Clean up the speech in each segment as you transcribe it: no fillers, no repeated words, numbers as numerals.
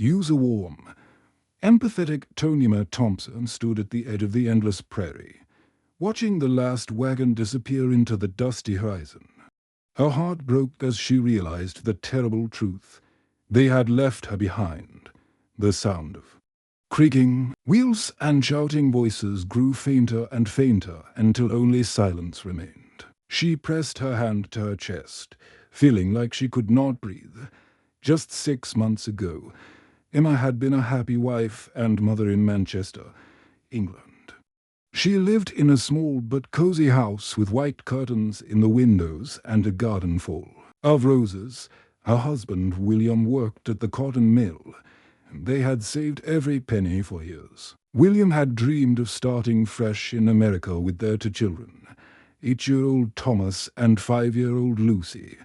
Use a warm. Empathetic Tonima Thompson stood at the edge of the endless prairie, watching the last wagon disappear into the dusty horizon. Her heart broke as she realized the terrible truth. They had left her behind. The sound of creaking wheels and shouting voices grew fainter and fainter until only silence remained. She pressed her hand to her chest, feeling like she could not breathe. Just 6 months ago, Emma had been a happy wife and mother in Manchester, England. She lived in a small but cozy house with white curtains in the windows and a garden full of roses. Her husband, William, worked at the cotton mill. They had saved every penny for years. William had dreamed of starting fresh in America with their 2 children, 8-year-old Thomas and 5-year-old Lucy.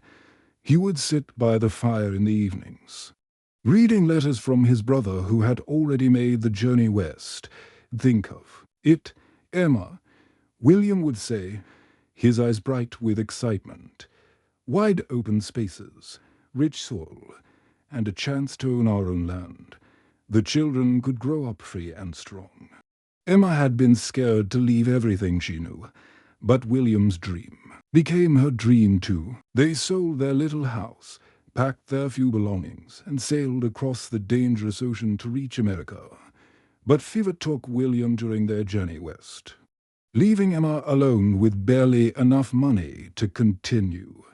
He would sit by the fire in the evenings, reading letters from his brother who had already made the journey west. Think of it, Emma, William would say, his eyes bright with excitement. Wide open spaces, rich soil, and a chance to own our own land. The children could grow up free and strong. Emma had been scared to leave everything she knew, but William's dream became her dream too. They sold their little house, packed their few belongings, and sailed across the dangerous ocean to reach America. But fever took William during their journey west, leaving Emma alone with barely enough money to continue.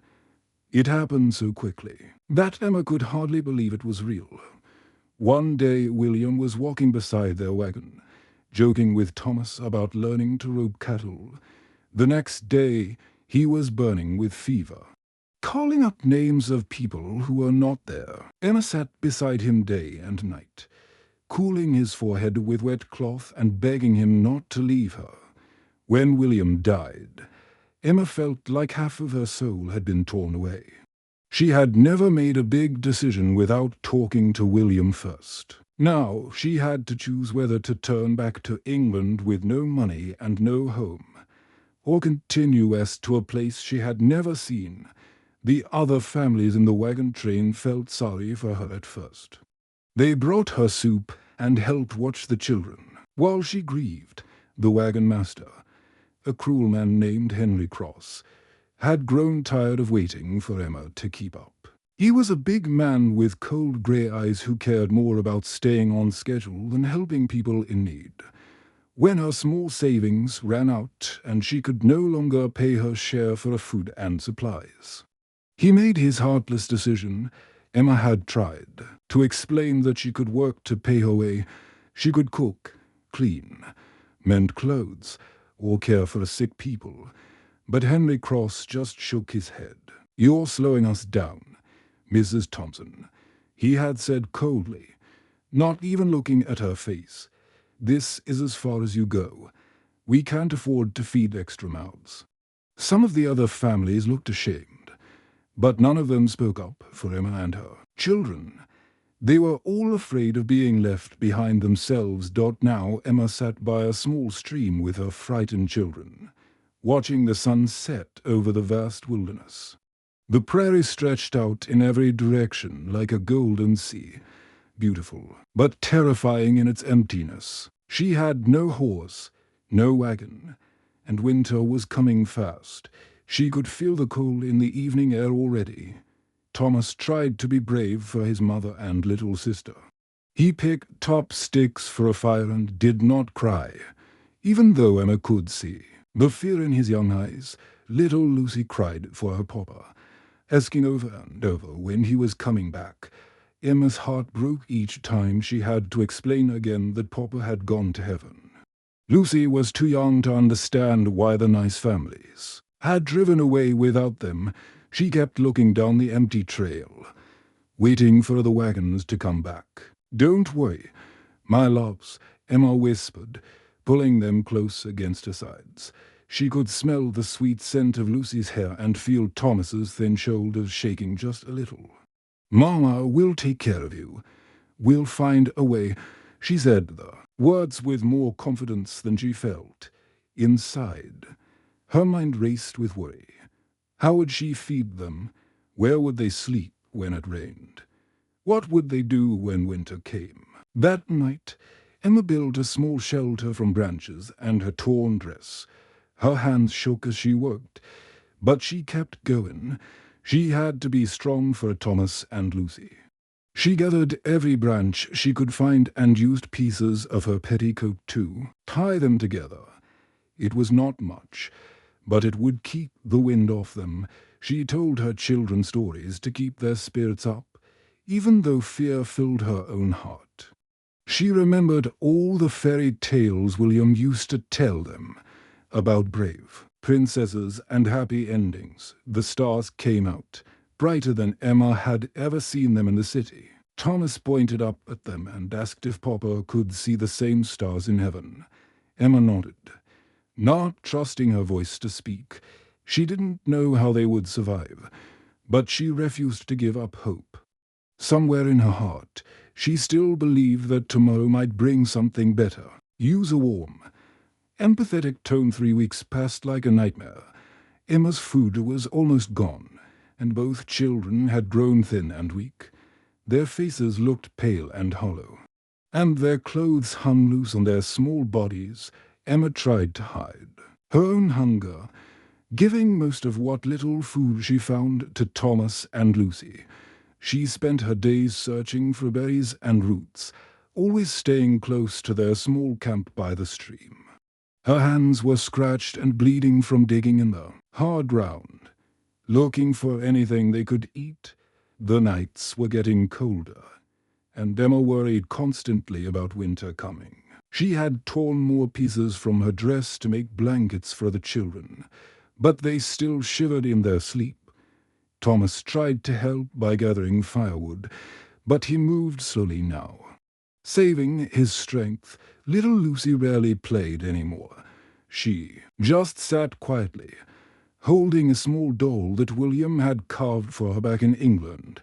It happened so quickly that Emma could hardly believe it was real. One day William was walking beside their wagon, joking with Thomas about learning to rope cattle. The next day he was burning with fever, calling up names of people who were not there. Emma sat beside him day and night, cooling his forehead with wet cloth and begging him not to leave her. When William died, Emma felt like half of her soul had been torn away. She had never made a big decision without talking to William first. Now she had to choose whether to turn back to England with no money and no home, or continue west to a place she had never seen. The other families in the wagon train felt sorry for her at first. They brought her soup and helped watch the children, while she grieved. The wagon master, a cruel man named Henry Cross, had grown tired of waiting for Emma to keep up. He was a big man with cold grey eyes who cared more about staying on schedule than helping people in need. When her small savings ran out and she could no longer pay her share for food and supplies, he made his heartless decision. Emma had tried to explain that she could work to pay her way. She could cook, clean, mend clothes, or care for sick people. But Henry Cross just shook his head. "You're slowing us down, Mrs. Thompson," he had said coldly, not even looking at her face. "This is as far as you go. We can't afford to feed extra mouths." Some of the other families looked ashamed, but none of them spoke up for Emma and her children. They were all afraid of being left behind themselves. Now Emma sat by a small stream with her frightened children, watching the sun set over the vast wilderness. The prairie stretched out in every direction like a golden sea, beautiful, but terrifying in its emptiness. She had no horse, no wagon, and winter was coming fast. She could feel the cold in the evening air already. Thomas tried to be brave for his mother and little sister. He picked top sticks for a fire and did not cry, even though Emma could see the fear in his young eyes. Little Lucy cried for her papa, asking over and over when he was coming back. Emma's heart broke each time she had to explain again that papa had gone to heaven. Lucy was too young to understand why the nice families had driven away without them. She kept looking down the empty trail, waiting for the wagons to come back. "Don't worry, my loves," Emma whispered, pulling them close against her sides. She could smell the sweet scent of Lucy's hair and feel Thomas's thin shoulders shaking just a little. "Mama will take care of you. We'll find a way," she said the words with more confidence than she felt. Inside, her mind raced with worry. How would she feed them? Where would they sleep when it rained? What would they do when winter came? That night, Emma built a small shelter from branches and her torn dress. Her hands shook as she worked, but she kept going. She had to be strong for Thomas and Lucy. She gathered every branch she could find and used pieces of her petticoat to tie them together. It was not much, but it would keep the wind off them. She told her children stories to keep their spirits up, even though fear filled her own heart. She remembered all the fairy tales William used to tell them about brave princesses and happy endings. The stars came out, brighter than Emma had ever seen them in the city. Thomas pointed up at them and asked if Papa could see the same stars in heaven. Emma nodded, not trusting her voice to speak. She didn't know how they would survive, but she refused to give up hope. Somewhere in her heart, she still believed that tomorrow might bring something better. Use a warm, empathetic tone. 3 weeks passed like a nightmare. Emma's food was almost gone, and both children had grown thin and weak. Their faces looked pale and hollow, and their clothes hung loose on their small bodies. Emma tried to hide her own hunger, giving most of what little food she found to Thomas and Lucy. She spent her days searching for berries and roots, always staying close to their small camp by the stream. Her hands were scratched and bleeding from digging in the hard ground, looking for anything they could eat. The nights were getting colder, and Emma worried constantly about winter coming. She had torn more pieces from her dress to make blankets for the children, but they still shivered in their sleep. Thomas tried to help by gathering firewood, but he moved slowly now. Saving his strength, little Lucy rarely played anymore. She just sat quietly, holding a small doll that William had carved for her back in England.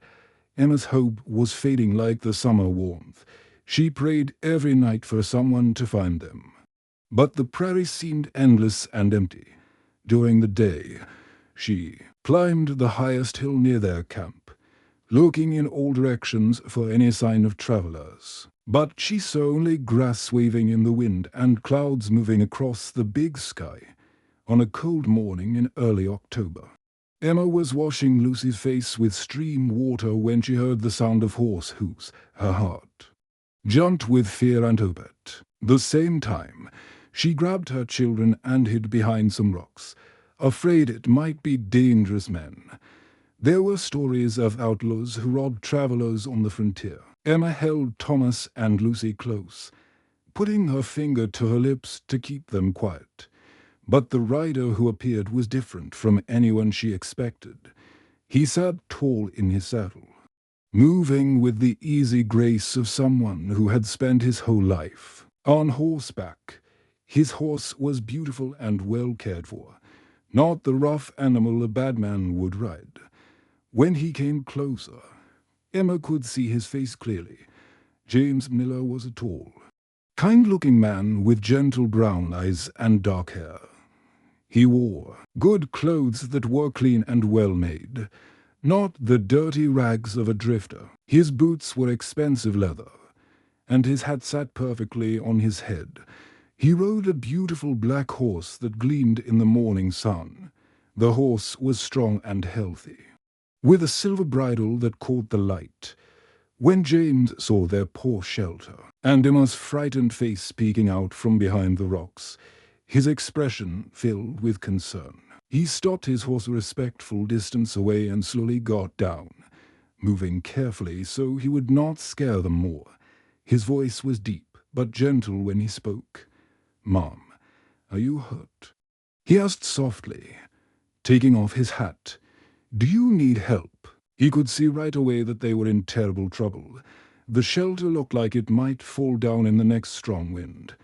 Emma's hope was fading like the summer warmth. She prayed every night for someone to find them. But the prairie seemed endless and empty. During the day, she climbed the highest hill near their camp, looking in all directions for any sign of travelers. But she saw only grass waving in the wind and clouds moving across the big sky on a cold morning in early October. Emma was washing Lucy's face with stream water when she heard the sound of horse hoofs. Her heart jumped with fear and hope. At the same time, she grabbed her children and hid behind some rocks, afraid it might be dangerous men. There were stories of outlaws who robbed travelers on the frontier. Emma held Thomas and Lucy close, putting her finger to her lips to keep them quiet. But the rider who appeared was different from anyone she expected. He sat tall in his saddle, moving with the easy grace of someone who had spent his whole life on horseback. His horse was beautiful and well cared for, not the rough animal a bad man would ride. When he came closer, Emma could see his face clearly. James Miller was a tall, kind-looking man with gentle brown eyes and dark hair. He wore good clothes that were clean and well-made, not the dirty rags of a drifter. His boots were expensive leather, and his hat sat perfectly on his head. He rode a beautiful black horse that gleamed in the morning sun. The horse was strong and healthy, with a silver bridle that caught the light. When James saw their poor shelter, and Emma's frightened face peeking out from behind the rocks, his expression filled with concern. He stopped his horse a respectful distance away and slowly got down, moving carefully so he would not scare them more. His voice was deep but gentle when he spoke. "Mom, are you hurt?" he asked softly, taking off his hat. "Do you need help?" He could see right away that they were in terrible trouble. The shelter looked like it might fall down in the next strong wind.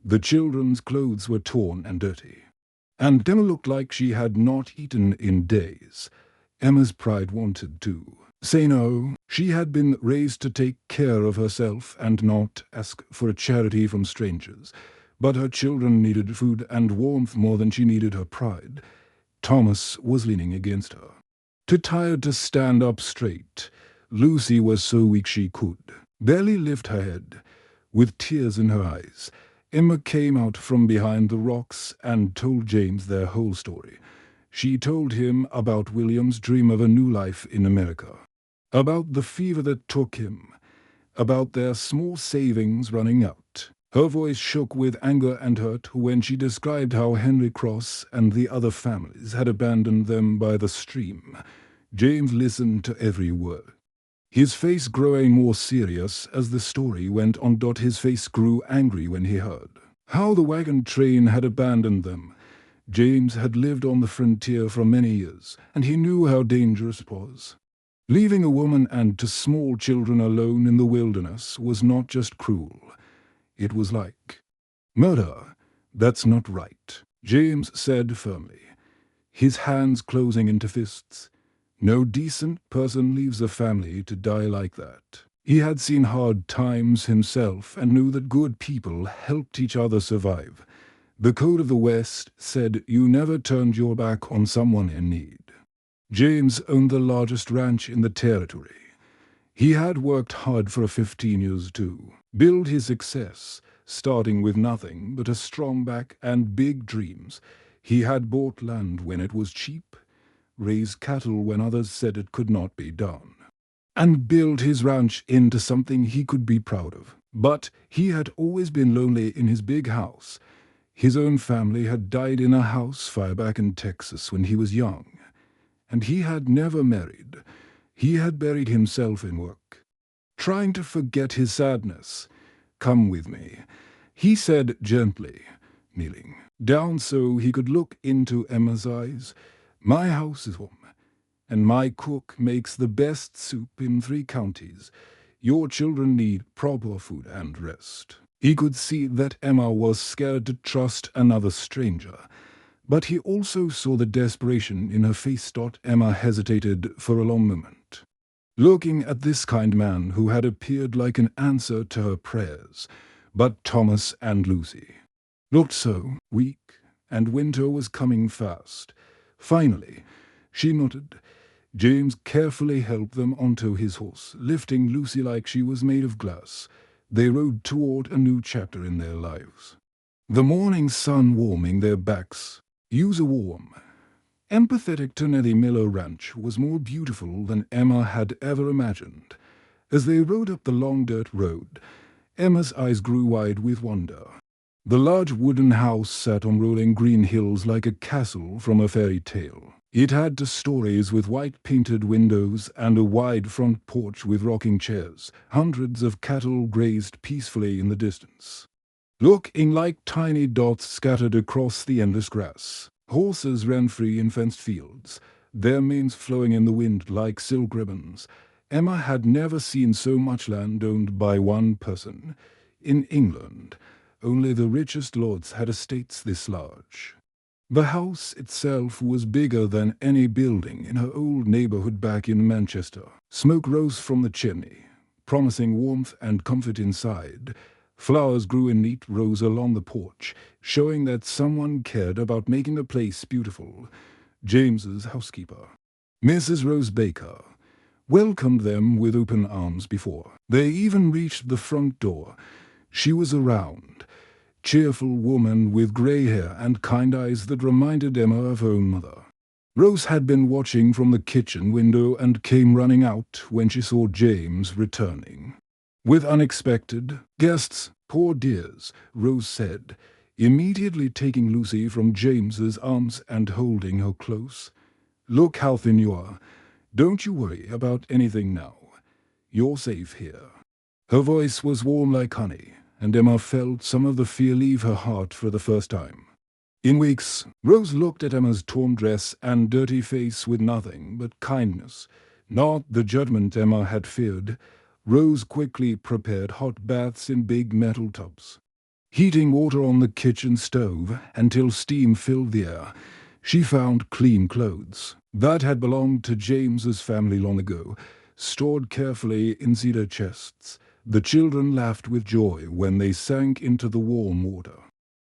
The children's clothes were torn and dirty, and Emma looked like she had not eaten in days. Emma's pride wanted to say no. She had been raised to take care of herself and not ask for a charity from strangers. But her children needed food and warmth more than she needed her pride. Thomas was leaning against her, too tired to stand up straight. Lucy was so weak she could barely lift her head. With tears in her eyes, Emma came out from behind the rocks and told James their whole story. She told him about William's dream of a new life in America, about the fever that took him, about their small savings running out. Her voice shook with anger and hurt when she described how Henry Cross and the other families had abandoned them by the stream. James listened to every word, his face growing more serious as the story went on. His face grew angry when he heard how the wagon train had abandoned them. James had lived on the frontier for many years, and he knew how dangerous it was. Leaving a woman and two small children alone in the wilderness was not just cruel. It was like murder. That's not right, James said firmly, his hands closing into fists. No decent person leaves a family to die like that. He had seen hard times himself and knew that good people helped each other survive. The code of the West said you never turned your back on someone in need. James owned the largest ranch in the territory. He had worked hard for 15 years to build his success, starting with nothing but a strong back and big dreams. He had bought land when it was cheap, raised cattle when others said it could not be done, and built his ranch into something he could be proud of. But he had always been lonely in his big house. His own family had died in a house fire back in Texas when he was young, and he had never married. He had buried himself in work, trying to forget his sadness. "Come with me," he said gently, kneeling down so he could look into Emma's eyes. "My house is warm, and my cook makes the best soup in 3 counties. Your children need proper food and rest." He could see that Emma was scared to trust another stranger, but he also saw the desperation in her face. Emma hesitated for a long moment, looking at this kind man who had appeared like an answer to her prayers. But Thomas and Lucy looked so weak, and winter was coming fast. Finally, she nodded. James carefully helped them onto his horse, lifting Lucy like she was made of glass. They rode toward a new chapter in their lives, the morning sun warming their backs. Use a warm, empathetic Tonelli Miller Ranch was more beautiful than Emma had ever imagined. As they rode up the long dirt road, Emma's eyes grew wide with wonder. The large wooden house sat on rolling green hills like a castle from a fairy tale. It had 2 stories with white-painted windows and a wide front porch with rocking chairs. Hundreds of cattle grazed peacefully in the distance, looking like tiny dots scattered across the endless grass. Horses ran free in fenced fields, their manes flowing in the wind like silk ribbons. Emma had never seen so much land owned by one person. In England, only the richest lords had estates this large. The house itself was bigger than any building in her old neighborhood back in Manchester. Smoke rose from the chimney, promising warmth and comfort inside. Flowers grew in neat rows along the porch, showing that someone cared about making the place beautiful. James's housekeeper, Mrs. Rose Baker, welcomed them with open arms before they even reached the front door. She was a round, cheerful woman with gray hair and kind eyes that reminded Emma of her own mother. Rose had been watching from the kitchen window and came running out when she saw James returning with unexpected guests. "Poor dears," Rose said, immediately taking Lucy from James's arms and holding her close. "Look how thin you are. Don't you worry about anything now. You're safe here." Her voice was warm like honey, and Emma felt some of the fear leave her heart for the first time in weeks. Rose looked at Emma's torn dress and dirty face with nothing but kindness, not the judgment Emma had feared. Rose quickly prepared hot baths in big metal tubs, heating water on the kitchen stove until steam filled the air. She found clean clothes that had belonged to James's family long ago, stored carefully in cedar chests. The children laughed with joy when they sank into the warm water.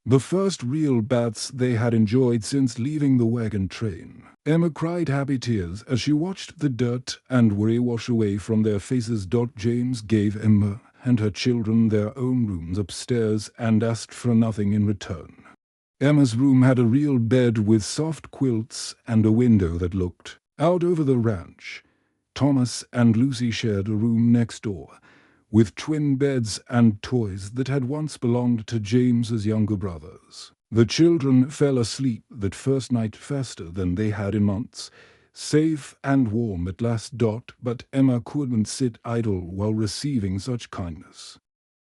the first real baths they had enjoyed since leaving the wagon train. Emma cried happy tears as she watched the dirt and worry wash away from their faces. James gave Emma and her children their own rooms upstairs and asked for nothing in return. Emma's room had a real bed with soft quilts and a window that looked out over the ranch. Thomas and Lucy shared a room next door, with twin beds and toys that had once belonged to James's younger brothers. The children fell asleep that first night faster than they had in months, safe and warm at last. But Emma couldn't sit idle while receiving such kindness.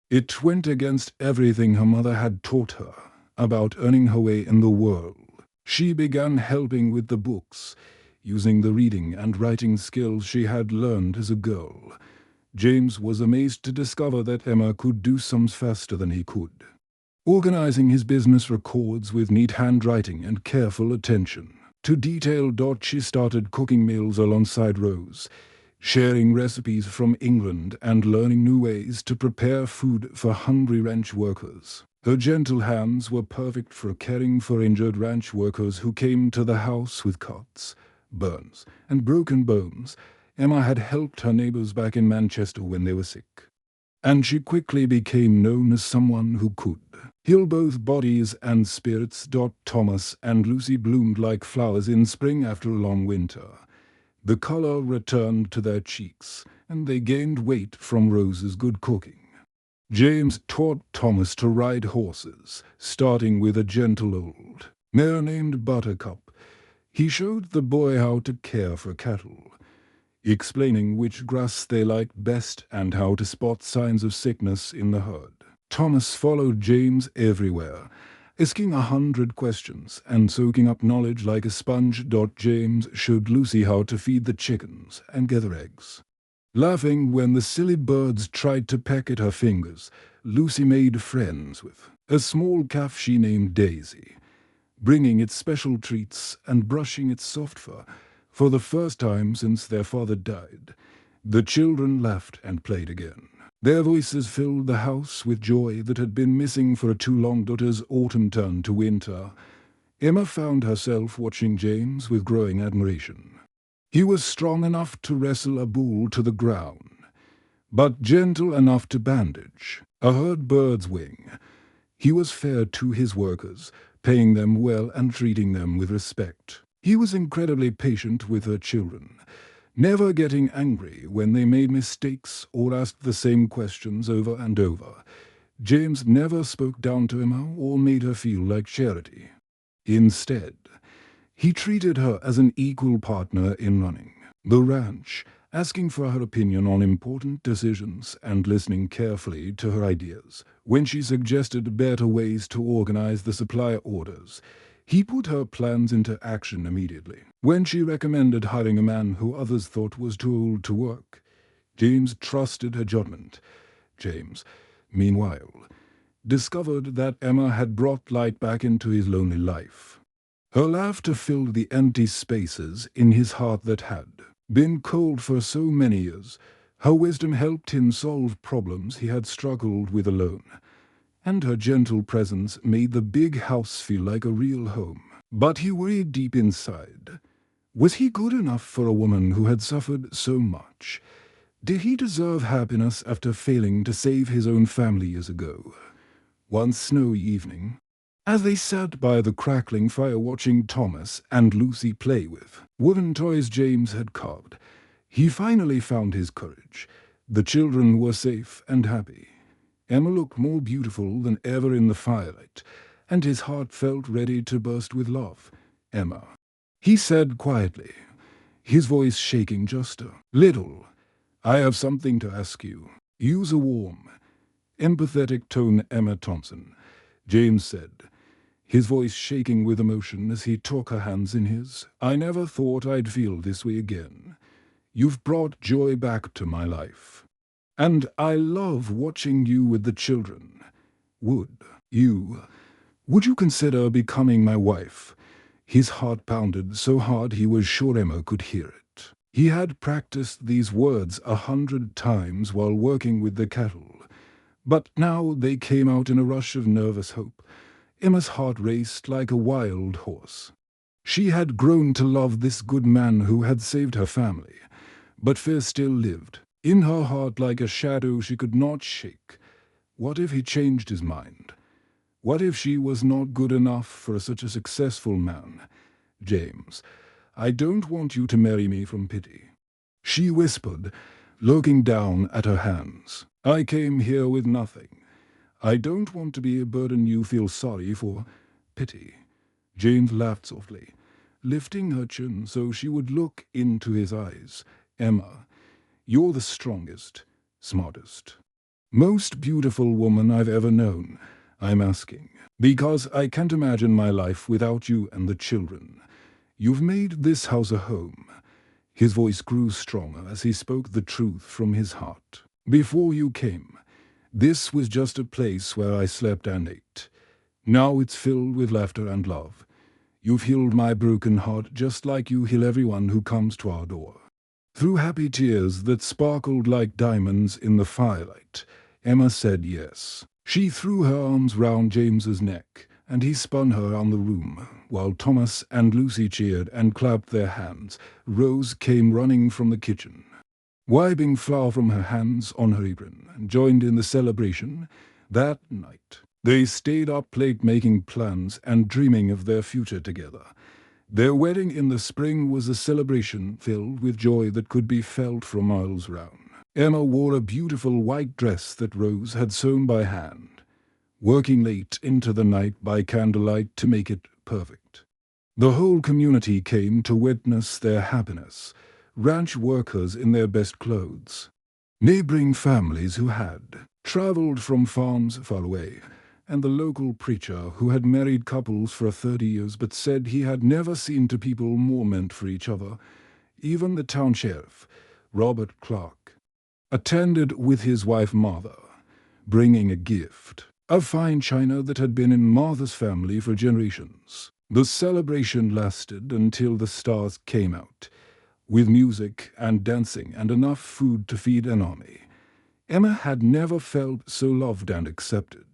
It went against everything her mother had taught her about earning her way in the world. She began helping with the books, using the reading and writing skills she had learned as a girl. James was amazed to discover that Emma could do sums faster than he could, organizing his business records with neat handwriting and careful attention to detail. She started cooking meals alongside Rose, sharing recipes from England and learning new ways to prepare food for hungry ranch workers. Her gentle hands were perfect for caring for injured ranch workers who came to the house with cuts, burns, and broken bones. Emma had helped her neighbors back in Manchester when they were sick, and she quickly became known as someone who could heal both bodies and spirits. Thomas and Lucy bloomed like flowers in spring after a long winter. The color returned to their cheeks, and they gained weight from Rose's good cooking. James taught Thomas to ride horses, starting with a gentle old mare named Buttercup. He showed the boy how to care for cattle, explaining which grass they liked best and how to spot signs of sickness in the herd. Thomas followed James everywhere, asking 100 questions and soaking up knowledge like a sponge. James showed Lucy how to feed the chickens and gather eggs. Laughing when the silly birds tried to peck at her fingers, Lucy made friends with a small calf she named Daisy, bringing it special treats and brushing its soft fur. For the first time since their father died, the children laughed and played again. Their voices filled the house with joy that had been missing for too long. As autumn turned to winter, Emma found herself watching James with growing admiration. He was strong enough to wrestle a bull to the ground, but gentle enough to bandage a hurt bird's wing. He was fair to his workers, paying them well and treating them with respect. He was incredibly patient with her children, never getting angry when they made mistakes or asked the same questions over and over. James never spoke down to Emma or made her feel like charity. Instead, he treated her as an equal partner in running the ranch, asking for her opinion on important decisions and listening carefully to her ideas. When she suggested better ways to organize the supply orders, he put her plans into action immediately. When she recommended hiring a man who others thought was too old to work, James trusted her judgment. James, meanwhile, discovered that Emma had brought light back into his lonely life. Her laughter filled the empty spaces in his heart that had been cold for so many years. Her wisdom helped him solve problems he had struggled with alone, and her gentle presence made the big house feel like a real home. But he worried deep inside. Was he good enough for a woman who had suffered so much? Did he deserve happiness after failing to save his own family years ago? One snowy evening, as they sat by the crackling fire watching Thomas and Lucy play with wooden toys James had carved, he finally found his courage. The children were safe and happy. Emma looked more beautiful than ever in the firelight, and his heart felt ready to burst with love. "Emma," he said quietly, his voice shaking just a little, "I have something to ask you." "Use a warm, empathetic tone, Emma Thompson," James said, his voice shaking with emotion as he took her hands in his. "I never thought I'd feel this way again. You've brought joy back to my life. And I love watching you with the children. Would you consider becoming my wife?" His heart pounded so hard he was sure Emma could hear it. He had practiced these words 100 times while working with the cattle, but now they came out in a rush of nervous hope. Emma's heart raced like a wild horse. She had grown to love this good man who had saved her family, but fear still lived in her heart like a shadow she could not shake. What if he changed his mind? What if she was not good enough for such a successful man? "James, I don't want you to marry me from pity," she whispered, looking down at her hands. "I came here with nothing. I don't want to be a burden you feel sorry for." "Pity?" James laughed softly, lifting her chin so she would look into his eyes. "Emma, you're the strongest, smartest, most beautiful woman I've ever known. I'm asking because I can't imagine my life without you and the children. You've made this house a home." His voice grew stronger as he spoke the truth from his heart. "Before you came, this was just a place where I slept and ate. Now it's filled with laughter and love. You've healed my broken heart just like you heal everyone who comes to our door." Through happy tears that sparkled like diamonds in the firelight, Emma said yes. She threw her arms round James's neck, and he spun her on the room, while Thomas and Lucy cheered and clapped their hands. Rose came running from the kitchen, wiping flour from her hands on her apron, and joined in the celebration. That night, they stayed up late making plans and dreaming of their future together. Their wedding in the spring was a celebration filled with joy that could be felt from miles round. Emma wore a beautiful white dress that Rose had sewn by hand, working late into the night by candlelight to make it perfect. The whole community came to witness their happiness, ranch workers in their best clothes, neighboring families who had traveled from farms far away, and the local preacher who had married couples for 30 years but said he had never seen two people more meant for each other. Even the town sheriff, Robert Clark, attended with his wife Martha, bringing a gift, a fine china that had been in Martha's family for generations. The celebration lasted until the stars came out, with music and dancing and enough food to feed an army. Emma had never felt so loved and accepted.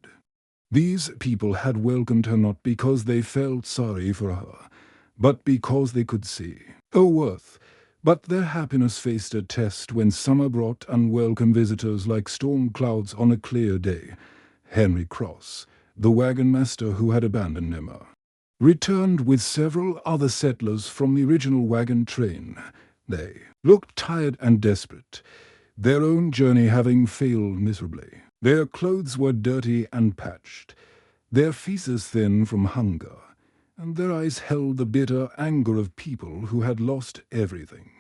These people had welcomed her not because they felt sorry for her, but because they could see her worth. But their happiness faced a test when summer brought unwelcome visitors like storm clouds on a clear day. Henry Cross, the wagon master who had abandoned Emma, returned with several other settlers from the original wagon train. They looked tired and desperate, their own journey having failed miserably. Their clothes were dirty and patched, their faces thin from hunger, and their eyes held the bitter anger of people who had lost everything.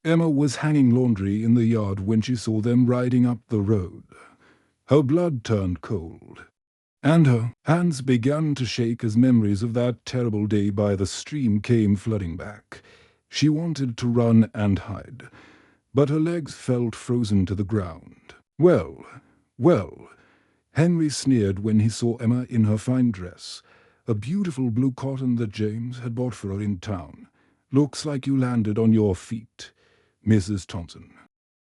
Emma was hanging laundry in the yard when she saw them riding up the road. Her blood turned cold, and her hands began to shake as memories of that terrible day by the stream came flooding back. She wanted to run and hide, but her legs felt frozen to the ground. Well, Henry sneered when he saw Emma in her fine dress, a beautiful blue cotton that James had bought for her in town. "Looks like you landed on your feet, Mrs. Thompson.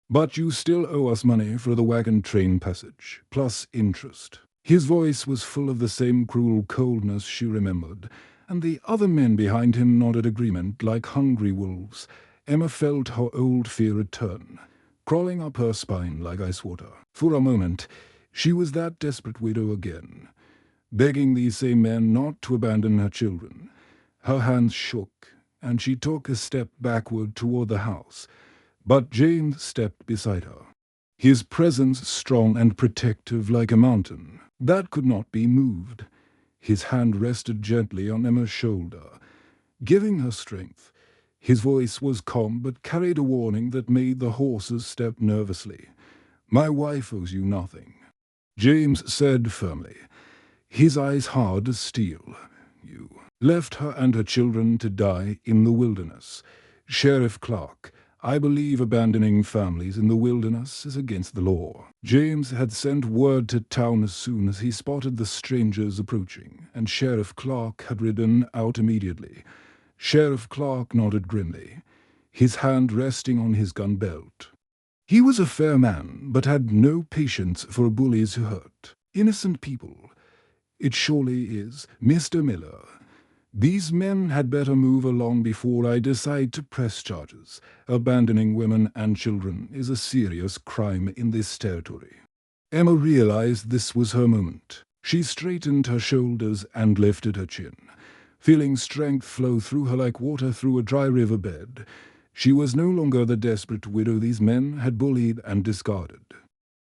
But you still owe us money for the wagon train passage, plus interest." His voice was full of the same cruel coldness she remembered, and the other men behind him nodded agreement like hungry wolves. Emma felt her old fear return, crawling up her spine like ice water. For a moment, she was that desperate widow again, begging these same men not to abandon her children. Her hands shook, and she took a step backward toward the house, but James stepped beside her, his presence strong and protective like a mountain that could not be moved. His hand rested gently on Emma's shoulder, giving her strength. His voice was calm but carried a warning that made the horses step nervously. "My wife owes you nothing," James said firmly, his eyes hard as steel. "You left her and her children to die in the wilderness. Sheriff Clark, I believe abandoning families in the wilderness is against the law." James had sent word to town as soon as he spotted the strangers approaching, and Sheriff Clark had ridden out immediately. Sheriff Clark nodded grimly, his hand resting on his gun belt. He was a fair man, but had no patience for bullies who hurt innocent people. "It surely is, Mr. Miller. These men had better move along before I decide to press charges. Abandoning women and children is a serious crime in this territory." Emma realized this was her moment. She straightened her shoulders and lifted her chin, feeling strength flow through her like water through a dry riverbed. She was no longer the desperate widow these men had bullied and discarded.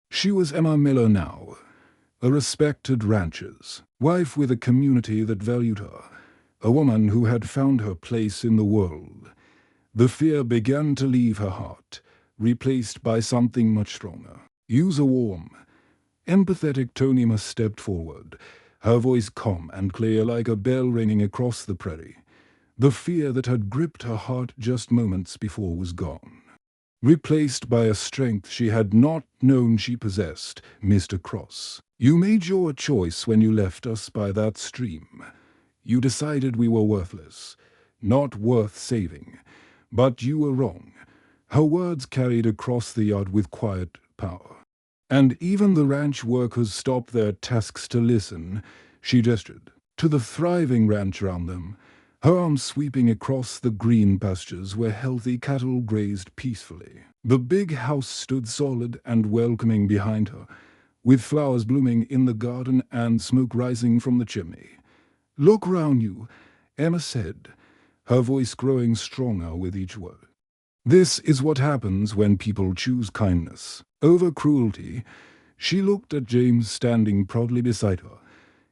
She was Emma Miller now, a respected rancher's wife with a community that valued her, a woman who had found her place in the world. The fear began to leave her heart, replaced by something much stronger. "Use a warm, empathetic tone." Emma stepped forward, her voice calm and clear like a bell ringing across the prairie. The fear that had gripped her heart just moments before was gone, replaced by a strength she had not known she possessed. "Mr. Cross, you made your choice when you left us by that stream. You decided we were worthless, not worth saving. But you were wrong." Her words carried across the yard with quiet power. And even the ranch workers stopped their tasks to listen. She gestured to the thriving ranch around them, her arms sweeping across the green pastures where healthy cattle grazed peacefully. The big house stood solid and welcoming behind her, with flowers blooming in the garden and smoke rising from the chimney. "Look round you," Emma said, her voice growing stronger with each word. "This is what happens when people choose kindness over cruelty." She looked at James standing proudly beside her,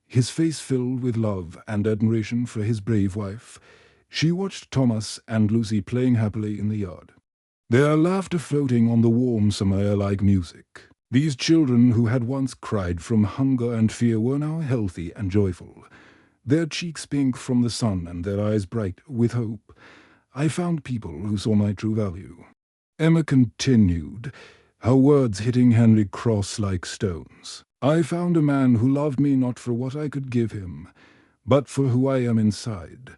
his face filled with love and admiration for his brave wife. She watched Thomas and Lucy playing happily in the yard, their laughter floating on the warm summer air like music. These children who had once cried from hunger and fear were now healthy and joyful, their cheeks pink from the sun and their eyes bright with hope. "I found people who saw my true value," Emma continued, her words hitting Henry Cross like stones. "I found a man who loved me not for what I could give him, but for who I am inside.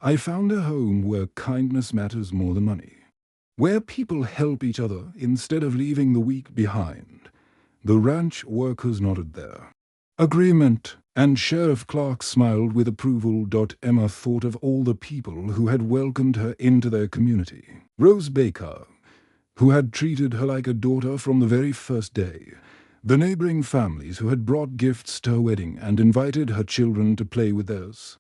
I found a home where kindness matters more than money, where people help each other instead of leaving the weak behind." The ranch workers nodded their agreement, and Sheriff Clark smiled with approval. Emma thought of all the people who had welcomed her into their community. Rose Baker, who had treated her like a daughter from the very first day. The neighboring families who had brought gifts to her wedding and invited her children to play with theirs.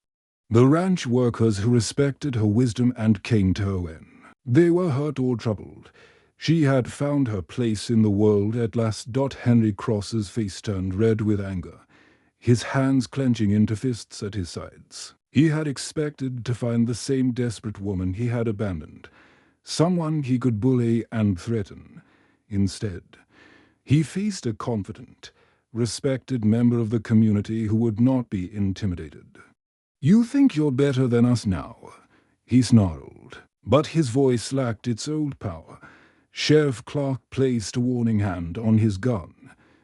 The ranch workers who respected her wisdom and came to her when they were hurt or troubled. She had found her place in the world at last. Henry Cross's face turned red with anger, his hands clenching into fists at his sides. He had expected to find the same desperate woman he had abandoned, someone he could bully and threaten. Instead, he faced a confident, respected member of the community who would not be intimidated. "You think you're better than us now," he snarled, but his voice lacked its old power. Sheriff Clark placed a warning hand on his gun,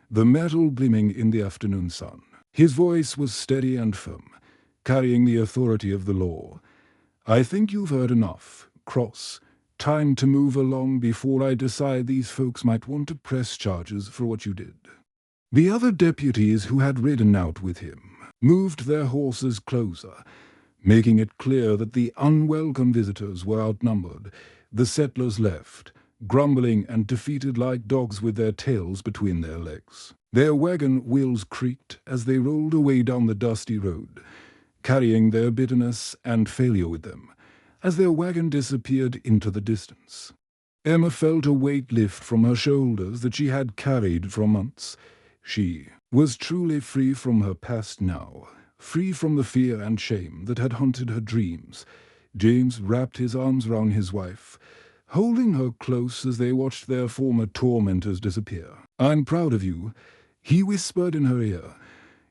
the metal gleaming in the afternoon sun. His voice was steady and firm, carrying the authority of the law. "I think you've heard enough, Cross. Time to move along before I decide these folks might want to press charges for what you did." The other deputies who had ridden out with him moved their horses closer, making it clear that the unwelcome visitors were outnumbered. The settlers left, grumbling and defeated like dogs with their tails between their legs. Their wagon wheels creaked as they rolled away down the dusty road, carrying their bitterness and failure with them, as their wagon disappeared into the distance. Emma felt a weight lift from her shoulders that she had carried for months. She was truly free from her past now, free from the fear and shame that had haunted her dreams. James wrapped his arms round his wife, holding her close as they watched their former tormentors disappear. "I'm proud of you," he whispered in her ear.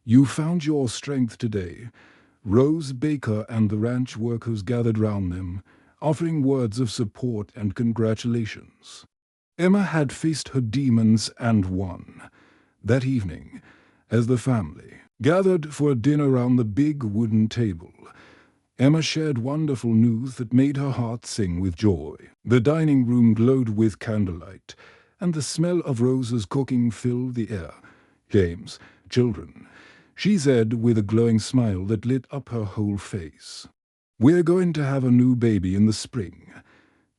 "You found your strength today." Rose Baker and the ranch workers gathered round them, offering words of support and congratulations. Emma had faced her demons and won. That evening, as the family gathered for dinner around the big wooden table, Emma shared wonderful news that made her heart sing with joy. The dining room glowed with candlelight, and the smell of Rose's cooking filled the air. "James, children," she said with a glowing smile that lit up her whole face. "We're going to have a new baby in the spring."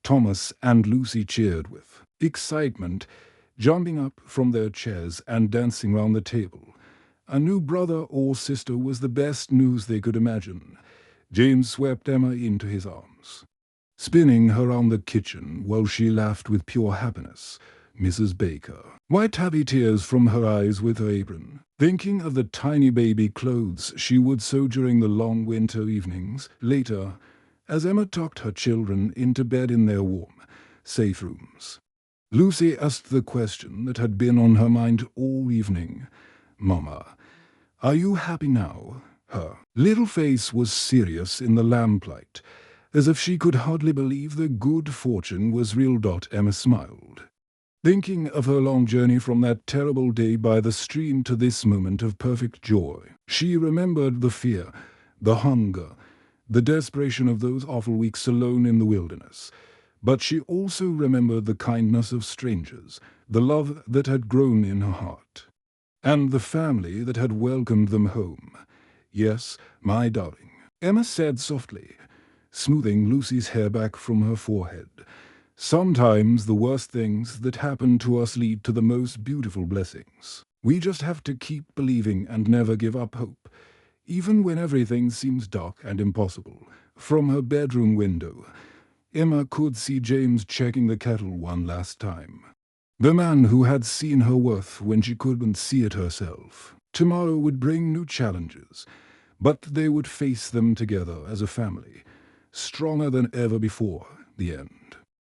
Thomas and Lucy cheered with excitement, jumping up from their chairs and dancing round the table. A new brother or sister was the best news they could imagine. James swept Emma into his arms, spinning her around the kitchen while she laughed with pure happiness. Mrs. Baker wiped happy tears from her eyes with her apron, thinking of the tiny baby clothes she would sew during the long winter evenings. Later, as Emma tucked her children into bed in their warm, safe rooms, Lucy asked the question that had been on her mind all evening. "Mama, are you happy now?" Her little face was serious in the lamplight, as if she could hardly believe the good fortune was real. Emma smiled, thinking of her long journey from that terrible day by the stream to this moment of perfect joy. She remembered the fear, the hunger, the desperation of those awful weeks alone in the wilderness. But she also remembered the kindness of strangers, the love that had grown in her heart, and the family that had welcomed them home. "Yes, my darling," Emma said softly, smoothing Lucy's hair back from her forehead. "Sometimes the worst things that happen to us lead to the most beautiful blessings. We just have to keep believing and never give up hope, even when everything seems dark and impossible." From her bedroom window, Emma could see James checking the kettle one last time. The man who had seen her worth when she couldn't see it herself. Tomorrow would bring new challenges, but they would face them together as a family, stronger than ever before. The end.